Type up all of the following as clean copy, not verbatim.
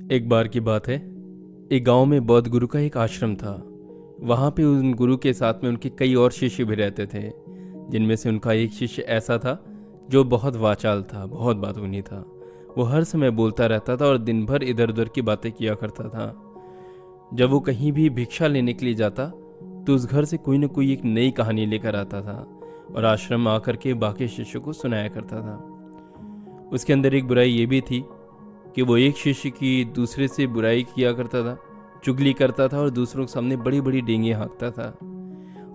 एक बार की बात है। एक गांव में बौद्ध गुरु का एक आश्रम था। वहां पे उन गुरु के साथ में उनके कई और शिष्य भी रहते थे, जिनमें से उनका एक शिष्य ऐसा था जो बहुत वाचाल था, बहुत बातूनी था। वो हर समय बोलता रहता था और दिन भर इधर उधर की बातें किया करता था। जब वो कहीं भी भिक्षा लेने के लिए जाता तो उस घर से कोई न कोई एक नई कहानी लेकर आता था और आश्रम आकर के बाकी शिष्यों को सुनाया करता था। उसके अंदर एक बुराई ये भी थी कि वो एक शिष्य की दूसरे से बुराई किया करता था, चुगली करता था और दूसरों के सामने बड़ी बड़ी डेंगे हाँकता था।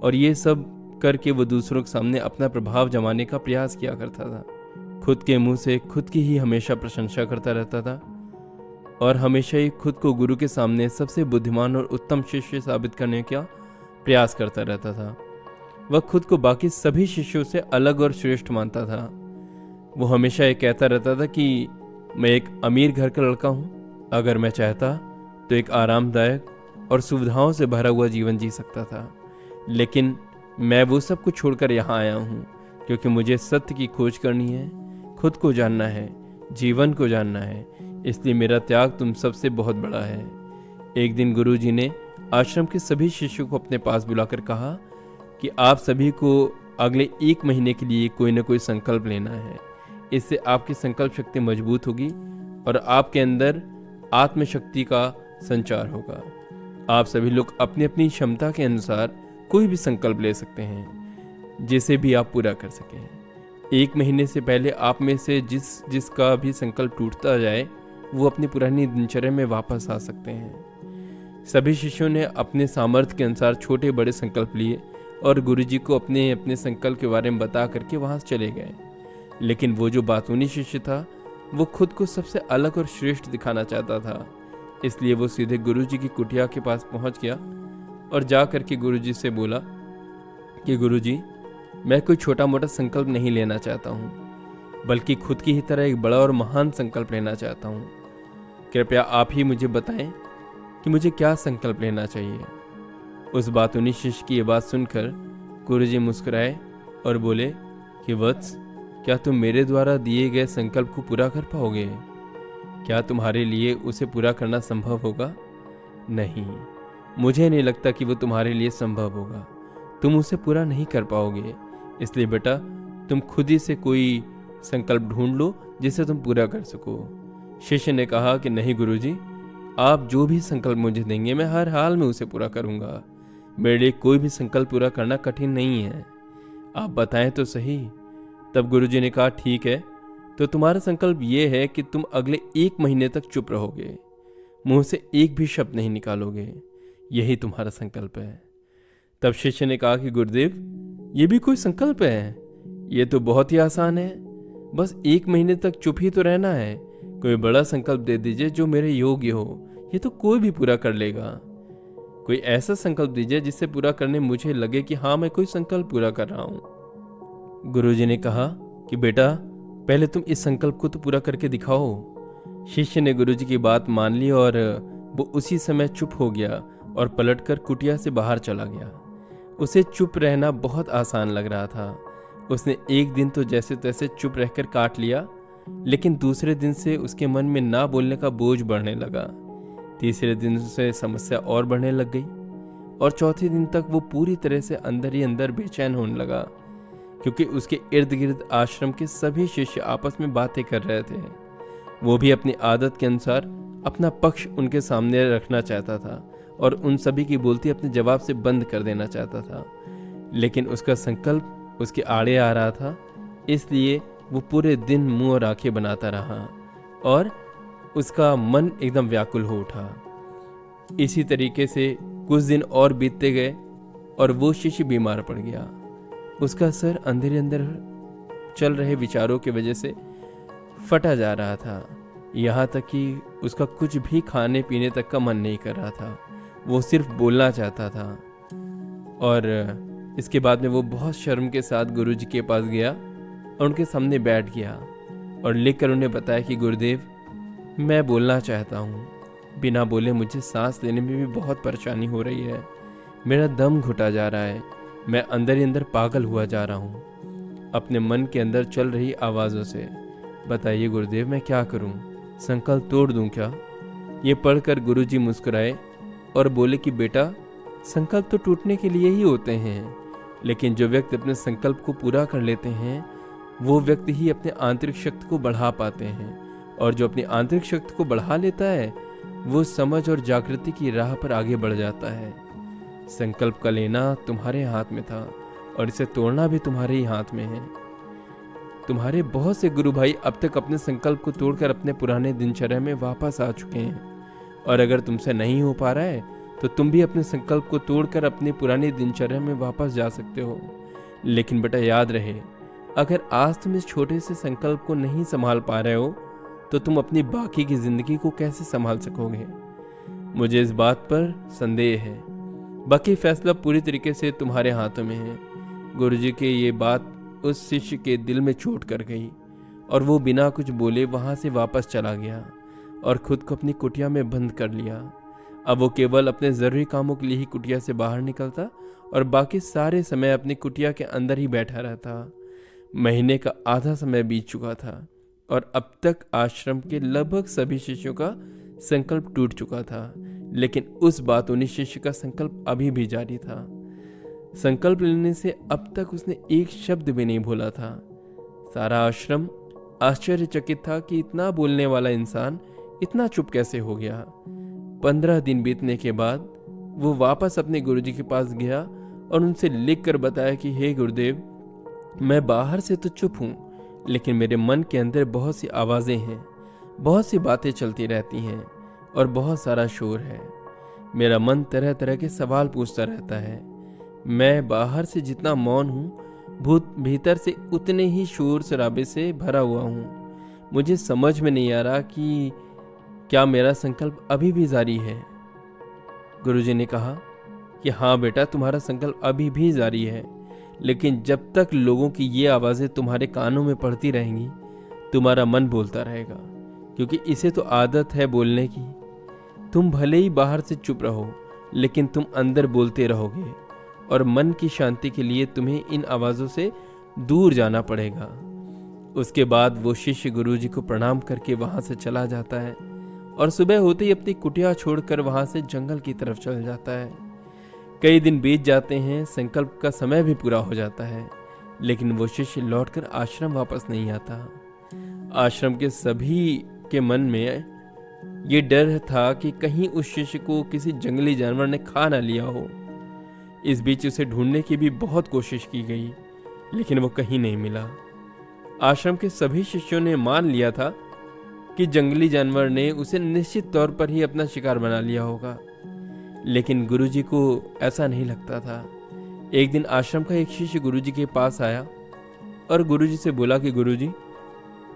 और ये सब करके वो दूसरों के सामने अपना प्रभाव जमाने का प्रयास किया करता था। खुद के मुंह से खुद की ही हमेशा प्रशंसा करता रहता था और हमेशा ही खुद को गुरु के सामने सबसे बुद्धिमान और उत्तम शिष्य साबित करने का प्रयास करता रहता था। वह खुद को बाकी सभी शिष्यों से अलग और श्रेष्ठ मानता था। वो हमेशा ये कहता रहता था कि मैं एक अमीर घर का लड़का हूँ, अगर मैं चाहता तो एक आरामदायक और सुविधाओं से भरा हुआ जीवन जी सकता था, लेकिन मैं वो सब कुछ छोड़कर यहाँ आया हूँ क्योंकि मुझे सत्य की खोज करनी है, खुद को जानना है, जीवन को जानना है। इसलिए मेरा त्याग तुम सबसे बहुत बड़ा है। एक दिन गुरुजी ने आश्रम के सभी शिष्यों को अपने पास बुलाकर कहा कि आप सभी को अगले 1 महीने के लिए कोई न कोई संकल्प लेना है। इससे आपकी संकल्प शक्ति मजबूत होगी और आपके अंदर आत्मशक्ति का संचार होगा। आप सभी लोग अपनी अपनी क्षमता के अनुसार कोई भी संकल्प ले सकते हैं जिसे भी आप पूरा कर सकें। 1 महीने से पहले आप में से जिसका भी संकल्प टूटता जाए वो अपनी पुरानी दिनचर्या में वापस आ सकते हैं। सभी शिष्यों ने अपने सामर्थ्य के अनुसार छोटे बड़े संकल्प लिए और गुरुजी को अपने अपने संकल्प के बारे में बता करके वहां से चले गए। लेकिन वो जो बातूनी शिष्य था वो खुद को सबसे अलग और श्रेष्ठ दिखाना चाहता था। इसलिए वो सीधे गुरुजी की कुटिया के पास पहुंच गया और जा करके गुरुजी से बोला कि गुरुजी, मैं कोई छोटा मोटा संकल्प नहीं लेना चाहता हूँ, बल्कि खुद की ही तरह एक बड़ा और महान संकल्प लेना चाहता हूँ। कृपया आप ही मुझे बताएं कि मुझे क्या संकल्प लेना चाहिए। उस बातूनी शिष्य की ये बात सुनकर गुरुजी मुस्कुराए और बोले कि वत्स, क्या तुम मेरे द्वारा दिए गए संकल्प को पूरा कर पाओगे? क्या तुम्हारे लिए उसे पूरा करना संभव होगा? नहीं, मुझे नहीं लगता कि वो तुम्हारे लिए संभव होगा। तुम उसे पूरा नहीं कर पाओगे। इसलिए बेटा, तुम खुद ही से कोई संकल्प ढूंढ लो जिसे तुम पूरा कर सको। शिष्य ने कहा कि नहीं गुरुजी, आप जो भी संकल्प मुझे देंगे मैं हर हाल में उसे पूरा करूंगा। मेरे लिए कोई भी संकल्प पूरा करना कठिन नहीं है, आप बताएं तो सही। तब गुरुजी ने कहा ठीक है, तो तुम्हारा संकल्प ये है कि तुम अगले 1 महीने तक चुप रहोगे, मुंह से एक भी शब्द नहीं निकालोगे। यही तुम्हारा संकल्प है। तब शिष्य ने कहा कि गुरुदेव, ये भी कोई संकल्प है? ये तो बहुत ही आसान है, बस 1 महीने तक चुप ही तो रहना है। कोई बड़ा संकल्प दे दीजिए जो मेरे योग्य हो, ये तो कोई भी पूरा कर लेगा। कोई ऐसा संकल्प दीजिए जिससे पूरा करने मुझे लगे कि हाँ, मैं कोई संकल्प पूरा कर रहा हूँ। गुरुजी ने कहा कि बेटा, पहले तुम इस संकल्प को तो पूरा करके दिखाओ। शिष्य ने गुरुजी की बात मान ली और वो उसी समय चुप हो गया और पलटकर कुटिया से बाहर चला गया। उसे चुप रहना बहुत आसान लग रहा था। उसने एक दिन तो जैसे तैसे चुप रहकर काट लिया, लेकिन दूसरे दिन से उसके मन में ना बोलने का बोझ बढ़ने लगा। तीसरे दिन से समस्या और बढ़ने लग गई और चौथे दिन तक वो पूरी तरह से अंदर ही अंदर बेचैन होने लगा, क्योंकि उसके इर्द गिर्द आश्रम के सभी शिष्य आपस में बातें कर रहे थे। वो भी अपनी आदत के अनुसार अपना पक्ष उनके सामने रखना चाहता था और उन सभी की बोलती अपने जवाब से बंद कर देना चाहता था, लेकिन उसका संकल्प उसके आड़े आ रहा था। इसलिए वो पूरे दिन मुंह और आंखें बनाता रहा और उसका मन एकदम व्याकुल हो उठा। इसी तरीके से कुछ दिन और बीतते गए और वो शिष्य बीमार पड़ गया। उसका सर अंदर अंदर चल रहे विचारों की वजह से फटा जा रहा था, यहाँ तक कि उसका कुछ भी खाने पीने तक का मन नहीं कर रहा था। वो सिर्फ बोलना चाहता था। और इसके बाद में वो बहुत शर्म के साथ गुरुजी के पास गया और उनके सामने बैठ गया और लिखकर उन्हें बताया कि गुरुदेव, मैं बोलना चाहता हूँ। बिना बोले मुझे सांस लेने में भी बहुत परेशानी हो रही है। मेरा दम घुटा जा रहा है। मैं अंदर ही अंदर पागल हुआ जा रहा हूँ अपने मन के अंदर चल रही आवाज़ों से। बताइए गुरुदेव, मैं क्या करूँ? संकल्प तोड़ दूँ क्या? ये पढ़कर गुरुजी मुस्कुराए और बोले कि बेटा, संकल्प तो टूटने के लिए ही होते हैं, लेकिन जो व्यक्ति अपने संकल्प को पूरा कर लेते हैं वो व्यक्ति ही अपने आंतरिक शक्ति को बढ़ा पाते हैं, और जो अपनी आंतरिक शक्ति को बढ़ा लेता है वो समझ और जागृति की राह पर आगे बढ़ जाता है। संकल्प का लेना तुम्हारे हाथ में था और इसे तोड़ना भी तुम्हारे ही हाथ में है। तुम्हारे बहुत से गुरु भाई अब तक अपने संकल्प को तोड़कर अपने पुराने दिनचर्या में वापस आ चुके हैं, और अगर तुमसे नहीं हो पा रहा है तो तुम भी अपने संकल्प को तोड़कर अपनी पुरानी दिनचर्या में वापस जा सकते हो। लेकिन बेटा याद रहे, अगर आज तुम इस छोटे से संकल्प को नहीं संभाल पा रहे हो तो तुम अपनी बाकी की जिंदगी को कैसे संभाल सकोगे। मुझे इस बात पर संदेह है। बाकी फैसला पूरी तरीके से तुम्हारे हाथों में है। गुरुजी के ये बात उस शिष्य के दिल में चोट कर गई और वो बिना कुछ बोले वहां से वापस चला गया और खुद को अपनी कुटिया में बंद कर लिया। अब वो केवल अपने जरूरी कामों के लिए ही कुटिया से बाहर निकलता और बाकी सारे समय अपनी कुटिया के अंदर ही बैठा रहता। महीने का आधा समय बीत चुका था और अब तक आश्रम के लगभग सभी शिष्यों का संकल्प टूट चुका था, लेकिन उस बातूनी शिष्य का संकल्प अभी भी जारी था। संकल्प लेने से अब तक उसने एक शब्द भी नहीं बोला था। सारा आश्रम आश्चर्यचकित था कि इतना बोलने वाला इंसान इतना चुप कैसे हो गया। 15 दिन बीतने के बाद वो वापस अपने गुरुजी के पास गया और उनसे लिख कर बताया कि हे गुरुदेव, मैं बाहर से तो चुप हूँ, लेकिन मेरे मन के अंदर बहुत सी आवाज़ें हैं, बहुत सी बातें चलती रहती हैं और बहुत सारा शोर है। मेरा मन तरह तरह के सवाल पूछता रहता है। मैं बाहर से जितना मौन हूँ, भीतर से उतने ही शोर शराबे से भरा हुआ हूँ। मुझे समझ में नहीं आ रहा कि क्या मेरा संकल्प अभी भी जारी है। गुरुजी ने कहा कि हाँ बेटा, तुम्हारा संकल्प अभी भी जारी है, लेकिन जब तक लोगों की ये आवाज़ें तुम्हारे कानों में पड़ती रहेंगी तुम्हारा मन बोलता रहेगा, क्योंकि इसे तो आदत है बोलने की। तुम भले ही बाहर से चुप रहो, लेकिन तुम अंदर बोलते रहोगे और मन की शांति के लिए तुम्हें इन आवाज़ों से दूर जाना पड़ेगा। उसके बाद वो शिष्य गुरुजी को प्रणाम करके वहाँ से चला जाता है और सुबह होते ही अपनी कुटिया छोड़कर वहाँ से जंगल की तरफ चल जाता है। कई दिन बीत जाते हैं, संकल्प का समय भी पूरा हो जाता है, लेकिन वो शिष्य लौटकर आश्रम वापस नहीं आता। आश्रम के सभी के मन में ये डर था कि कहीं उस शिष्य को किसी जंगली जानवर ने खा ना लिया हो। इस बीच उसे ढूंढने की भी बहुत कोशिश की गई, लेकिन वो कहीं नहीं मिला। आश्रम के सभी शिष्यों ने मान लिया था कि जंगली जानवर ने उसे निश्चित तौर पर ही अपना शिकार बना लिया होगा, लेकिन गुरुजी को ऐसा नहीं लगता था। एक दिन आश्रम का एक शिष्य गुरुजी के पास आया और गुरुजी से बोला कि गुरुजी,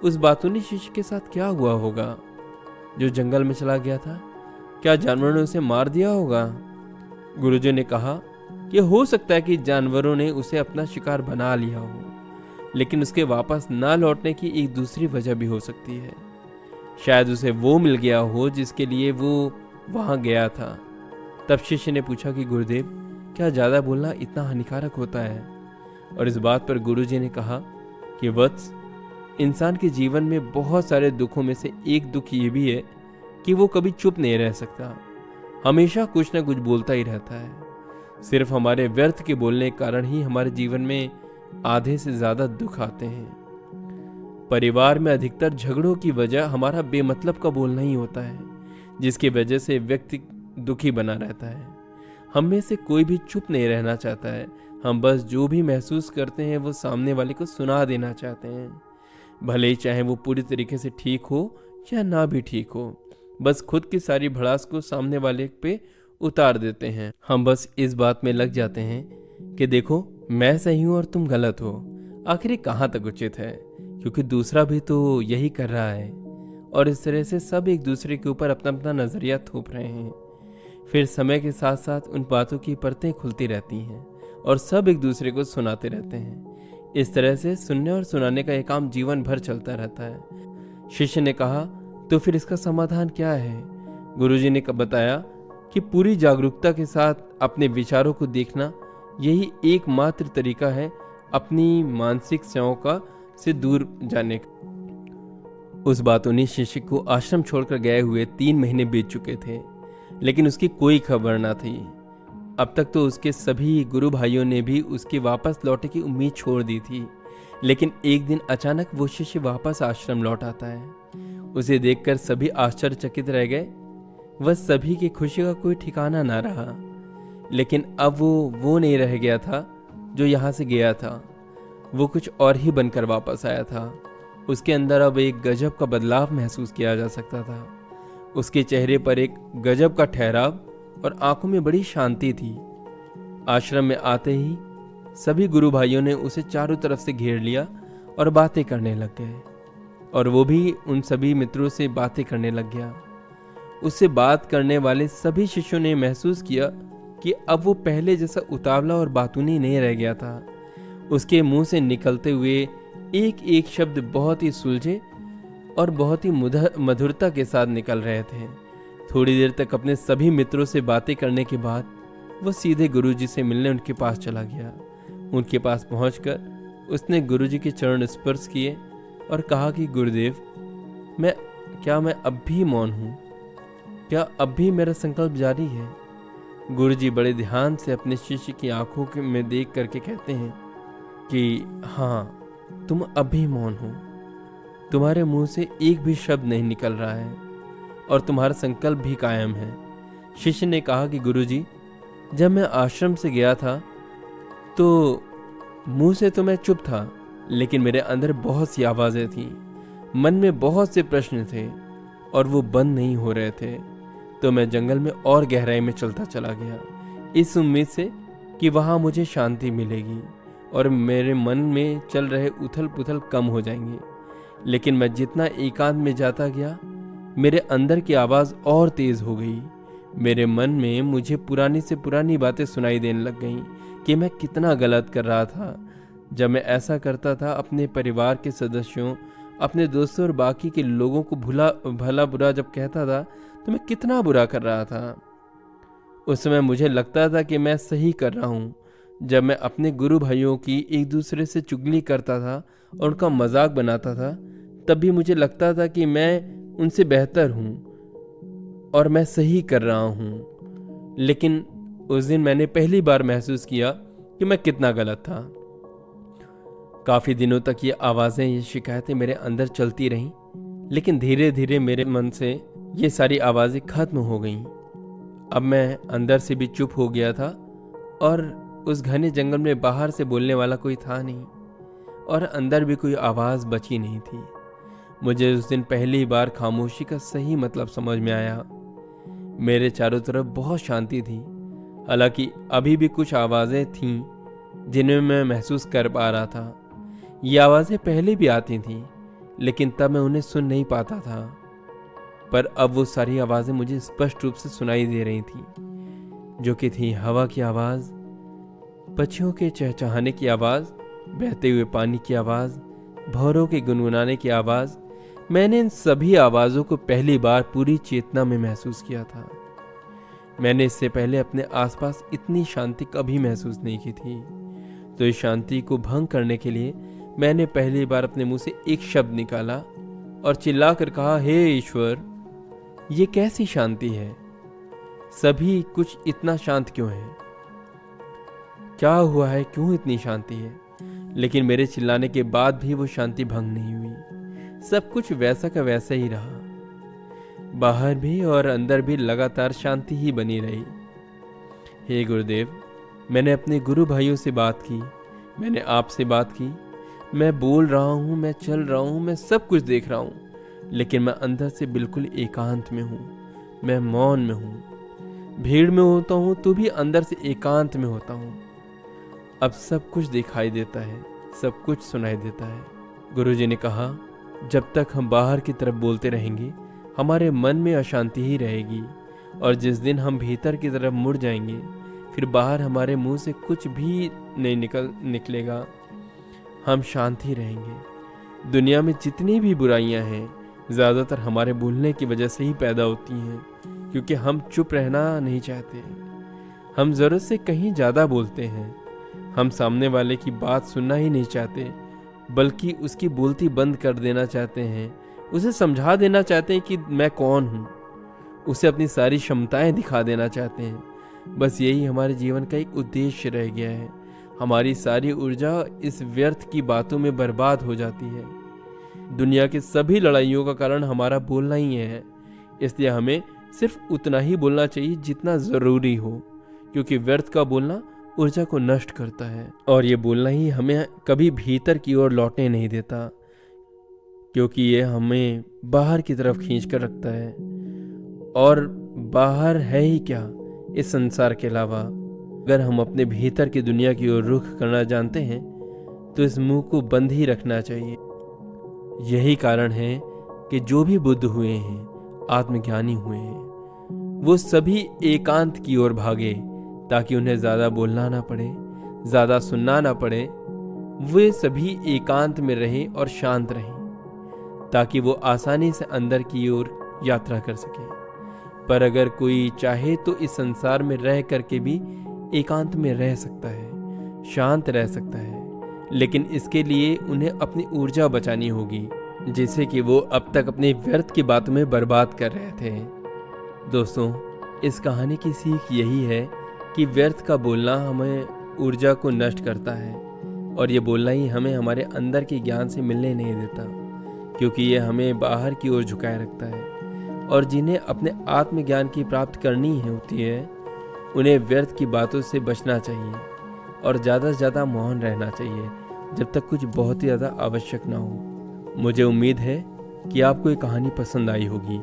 उस बातूनी शिष्य के साथ क्या हुआ होगा जो जंगल में चला गया था? क्या जानवरों ने उसे मार दिया होगा? गुरुजी ने कहा कि हो सकता है कि जानवरों ने उसे अपना शिकार बना लिया हो, लेकिन उसके वापस ना लौटने की एक दूसरी वजह भी हो सकती है। शायद उसे वो मिल गया हो जिसके लिए वो वहां गया था। तब शिष्य ने पूछा कि गुरुदेव, क्या ज्यादा बोलना इतना हानिकारक होता है? और इस बात पर गुरुजी ने कहा कि वत्स, इंसान के जीवन में बहुत सारे दुखों में से एक दुख ये भी है कि वो कभी चुप नहीं रह सकता, हमेशा कुछ ना कुछ बोलता ही रहता है। सिर्फ हमारे व्यर्थ के बोलने के कारण ही हमारे जीवन में आधे से ज्यादा दुख आते हैं। परिवार में अधिकतर झगड़ों की वजह हमारा बेमतलब का बोलना ही होता है, जिसकी वजह से व्यक्ति दुखी बना रहता है। हम में से कोई भी चुप नहीं रहना चाहता है। हम बस जो भी महसूस करते हैं वो सामने वाले को सुना देना चाहते हैं, भले ही चाहे वो पूरी तरीके से ठीक हो या ना भी ठीक हो। बस खुद की सारी भड़ास को सामने वाले पे उतार देते हैं। हम बस इस बात में लग जाते हैं कि देखो, मैं सही हूं और तुम गलत हो। आखिर ये कहाँ तक उचित है, क्योंकि दूसरा भी तो यही कर रहा है। और इस तरह से सब एक दूसरे के ऊपर अपना अपना नजरिया थोप रहे हैं। फिर समय के साथ साथ उन बातों की परतें खुलती रहती हैं और सब एक दूसरे को सुनाते रहते हैं। इस तरह से सुनने और सुनाने का एक काम जीवन भर चलता रहता है। शिष्य ने कहा, तो फिर इसका समाधान क्या है? गुरुजी ने बताया कि पूरी जागरूकता के साथ अपने विचारों को देखना, यही एकमात्र तरीका है अपनी मानसिक शौक से दूर जाने का। उस बातूनी शिष्य को आश्रम छोड़कर गए हुए 3 महीने बीत चुके थे, लेकिन उसकी कोई खबर ना थी। अब तक तो उसके सभी गुरु भाइयों ने भी उसके वापस लौटने की उम्मीद छोड़ दी थी, लेकिन एक दिन अचानक वो शिष्य वापस आश्रम लौट आता है। उसे देखकर सभी आश्चर्यचकित रह गए। वह सभी की खुशी का कोई ठिकाना ना रहा। लेकिन अब वो नहीं रह गया था जो यहाँ से गया था। वो कुछ और ही बनकर वापस आया था। उसके अंदर अब एक गजब का बदलाव महसूस किया जा सकता था। उसके चेहरे पर एक गजब का ठहराव और आंखों में बड़ी शांति थी। आश्रम में आते ही सभी गुरु भाइयों ने उसे चारों तरफ से घेर लिया और बातें करने लग गए, और वो भी उन सभी मित्रों से बातें करने लग गया। उससे बात करने वाले सभी शिष्यों ने महसूस किया कि अब वो पहले जैसा उतावला और बातूनी नहीं रह गया था। उसके मुंह से निकलते हुए एक एक शब्द बहुत ही सुलझे और बहुत ही मधुरता के साथ निकल रहे थे। थोड़ी देर तक अपने सभी मित्रों से बातें करने के बाद वो सीधे गुरुजी से मिलने उनके पास चला गया। उनके पास पहुंचकर उसने गुरुजी के चरण स्पर्श किए और कहा कि गुरुदेव, मैं अब भी मौन हूँ? क्या अब भी मेरा संकल्प जारी है? गुरुजी बड़े ध्यान से अपने शिष्य की आंखों में देख करके कहते हैं कि हाँ, तुम अब भी मौन हो। तुम्हारे मुंह से एक भी शब्द नहीं निकल रहा है और तुम्हारा संकल्प भी कायम है। शिष्य ने कहा कि गुरुजी, जब मैं आश्रम से गया था तो मुंह से तो मैं चुप था, लेकिन मेरे अंदर बहुत सी आवाज़ें थीं। मन में बहुत से प्रश्न थे और वो बंद नहीं हो रहे थे। तो मैं जंगल में और गहराई में चलता चला गया, इस उम्मीद से कि वहाँ मुझे शांति मिलेगी और मेरे मन में चल रहे उथल पुथल कम हो जाएंगे। लेकिन मैं जितना एकांत में जाता गया, मेरे अंदर की आवाज़ और तेज़ हो गई। मेरे मन में मुझे पुरानी से पुरानी बातें सुनाई देने लग गईं कि मैं कितना गलत कर रहा था। जब मैं ऐसा करता था, अपने परिवार के सदस्यों, अपने दोस्तों और बाकी के लोगों को भला बुरा जब कहता था, तो मैं कितना बुरा कर रहा था। उस समय मुझे लगता था कि मैं सही कर रहा हूँ। जब मैं अपने गुरु भाइयों की एक दूसरे से चुगली करता था और उनका मजाक बनाता था, तब भी मुझे लगता था कि मैं उनसे बेहतर हूँ और मैं सही कर रहा हूँ। लेकिन उस दिन मैंने पहली बार महसूस किया कि मैं कितना गलत था। काफ़ी दिनों तक ये आवाज़ें, ये शिकायतें मेरे अंदर चलती रहीं, लेकिन धीरे धीरे मेरे मन से ये सारी आवाज़ें खत्म हो गईं। अब मैं अंदर से भी चुप हो गया था और उस घने जंगल में बाहर से बोलने वाला कोई था नहीं और अंदर भी कोई आवाज़ बची नहीं थी। मुझे उस दिन पहली बार खामोशी का सही मतलब समझ में आया। मेरे चारों तरफ बहुत शांति थी। हालांकि अभी भी कुछ आवाज़ें थीं जिन्हें मैं महसूस कर पा रहा था। ये आवाज़ें पहले भी आती थीं, लेकिन तब मैं उन्हें सुन नहीं पाता था। पर अब वो सारी आवाज़ें मुझे स्पष्ट रूप से सुनाई दे रही थीं, जो कि थी हवा की आवाज़, पक्षियों के चहचहाने की आवाज़, बहते हुए पानी की आवाज़, भौरों के गुनगुनाने की आवाज़। मैंने इन सभी आवाज़ों को पहली बार पूरी चेतना में महसूस किया था। मैंने इससे पहले अपने आसपास इतनी शांति कभी महसूस नहीं की थी। तो इस शांति को भंग करने के लिए मैंने पहली बार अपने मुंह से एक शब्द निकाला और चिल्लाकर कहा, हे ईश्वर, ये कैसी शांति है? सभी कुछ इतना शांत क्यों है? क्या हुआ है? क्यों इतनी शांति है? लेकिन मेरे चिल्लाने के बाद भी वो शांति भंग नहीं हुई। सब कुछ वैसा का वैसा ही रहा। बाहर भी और अंदर भी लगातार शांति ही बनी रही। हे गुरुदेव, मैंने अपने गुरु भाइयों से बात की, मैंने आपसे बात की, मैं बोल रहा हूँ, मैं चल रहा हूँ, मैं सब कुछ देख रहा हूँ, लेकिन मैं अंदर से बिल्कुल एकांत में हूँ। मैं मौन में हूँ। भीड़ में होता हूँ तो भी अंदर से एकांत में होता हूँ। अब सब कुछ दिखाई देता है, सब कुछ सुनाई देता है। गुरुजी ने कहा, जब तक हम बाहर की तरफ बोलते रहेंगे, हमारे मन में अशांति ही रहेगी, और जिस दिन हम भीतर की तरफ मुड़ जाएंगे, फिर बाहर हमारे मुंह से कुछ भी नहीं निकलेगा। हम शांत ही रहेंगे। दुनिया में जितनी भी बुराइयां हैं, ज़्यादातर हमारे बोलने की वजह से ही पैदा होती हैं, क्योंकि हम चुप रहना नहीं चाहते। हम ज़रूरत से कहीं ज़्यादा बोलते हैं। हम सामने वाले की बात सुनना ही नहीं चाहते, बल्कि उसकी बोलती बंद कर देना चाहते हैं, उसे समझा देना चाहते हैं कि मैं कौन हूँ, उसे अपनी सारी क्षमताएं दिखा देना चाहते हैं। बस यही हमारे जीवन का एक उद्देश्य रह गया है। हमारी सारी ऊर्जा इस व्यर्थ की बातों में बर्बाद हो जाती है। दुनिया की सभी लड़ाइयों का कारण हमारा बोलना ही है, इसलिए हमें सिर्फ उतना ही बोलना चाहिए जितना ज़रूरी हो, क्योंकि व्यर्थ का बोलना ऊर्जा को नष्ट करता है और ये बोलना ही हमें कभी भीतर की ओर लौटने नहीं देता, क्योंकि ये हमें बाहर की तरफ खींच कर रखता है। और बाहर है ही क्या इस संसार के अलावा। अगर हम अपने भीतर की दुनिया की ओर रुख करना जानते हैं तो इस मुंह को बंद ही रखना चाहिए। यही कारण है कि जो भी बुद्ध हुए हैं, आत्मज्ञानी हुए हैं, वो सभी एकांत की ओर भागे, ताकि उन्हें ज़्यादा बोलना ना पड़े, ज़्यादा सुनना ना पड़े। वे सभी एकांत में रहें और शांत रहें, ताकि वो आसानी से अंदर की ओर यात्रा कर सके। पर अगर कोई चाहे तो इस संसार में रह करके भी एकांत में रह सकता है, शांत रह सकता है, लेकिन इसके लिए उन्हें अपनी ऊर्जा बचानी होगी, जिसे कि वो अब तक अपने व्यर्थ की बातों में बर्बाद कर रहे थे। दोस्तों, इस कहानी की सीख यही है कि व्यर्थ का बोलना हमें ऊर्जा को नष्ट करता है, और ये बोलना ही हमें हमारे अंदर के ज्ञान से मिलने नहीं देता, क्योंकि ये हमें बाहर की ओर झुकाए रखता है। और जिन्हें अपने आत्मज्ञान की प्राप्त करनी होती है, उन्हें व्यर्थ की बातों से बचना चाहिए और ज़्यादा से ज़्यादा मौन रहना चाहिए, जब तक कुछ बहुत ही ज़्यादा आवश्यक ना हो। मुझे उम्मीद है कि आपको ये कहानी पसंद आई होगी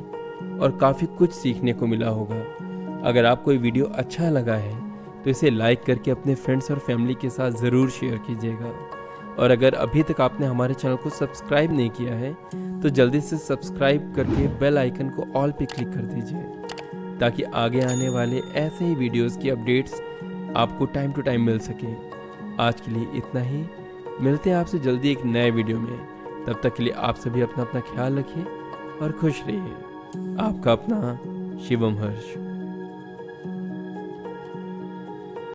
और काफ़ी कुछ सीखने को मिला होगा। अगर आपको ये वीडियो अच्छा लगा है तो इसे लाइक करके अपने फ्रेंड्स और फैमिली के साथ ज़रूर शेयर कीजिएगा। और अगर अभी तक आपने हमारे चैनल को सब्सक्राइब नहीं किया है तो जल्दी से सब्सक्राइब करके बेल आइकन को ऑल पे क्लिक कर दीजिए, ताकि आगे आने वाले ऐसे ही वीडियोस की अपडेट्स आपको टाइम टू टाइम मिल सके। आज के लिए इतना ही, मिलते हैं आपसे जल्दी एक नए वीडियो में। तब तक के लिए आप सभी अपना ख्याल रखिए और खुश रहिए। आपका अपना शिवम हर्ष।